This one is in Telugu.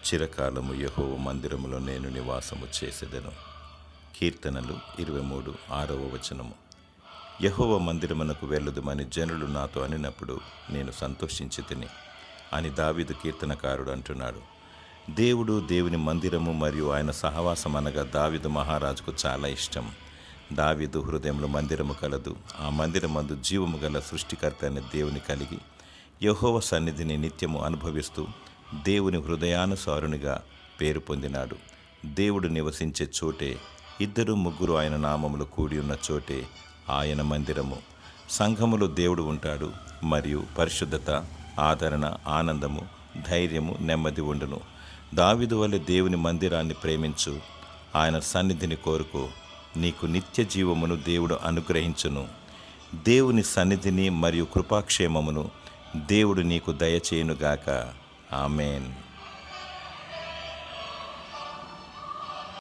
చిరకాలము యెహోవా మందిరములో నేను నివాసము చేసేదను. కీర్తనలు 23:6. యెహోవా మందిరమునకు వెళ్ళుదుమని జనులు నాతో అనినప్పుడు నేను సంతోషించితిని అని దావీదు కీర్తనకారుడు అంటున్నాడు. దేవుడు, దేవుని మందిరము మరియు ఆయన సహవాసం అనగా దావీదు మహారాజుకు చాలా ఇష్టం. దావీదు హృదయంలో మందిరము కలదు. ఆ మందిరమందు జీవము గల సృష్టికర్త అనే దేవుని కలిగి యెహోవా సన్నిధిని నిత్యము అనుభవిస్తూ దేవుని హృదయానుసారునిగా పేరు పొందినాడు. దేవుడు నివసించే చోటే, 2-3 ఆయన నామములు కూడి ఉన్న చోటే ఆయన మందిరము. సంఘములో దేవుడు ఉంటాడు మరియు పరిశుద్ధత, ఆదరణ, ఆనందము, ధైర్యము, నెమ్మది ఉండును. దావీదు వలె దేవుని మందిరాన్ని ప్రేమించు, ఆయన సన్నిధిని కోరుకో, నీకు నిత్య జీవమును దేవుడు అనుగ్రహించును. దేవుని సన్నిధిని మరియు కృపాక్షేమమును దేవుడు నీకు దయచేయునుగాక. ఆమేన్.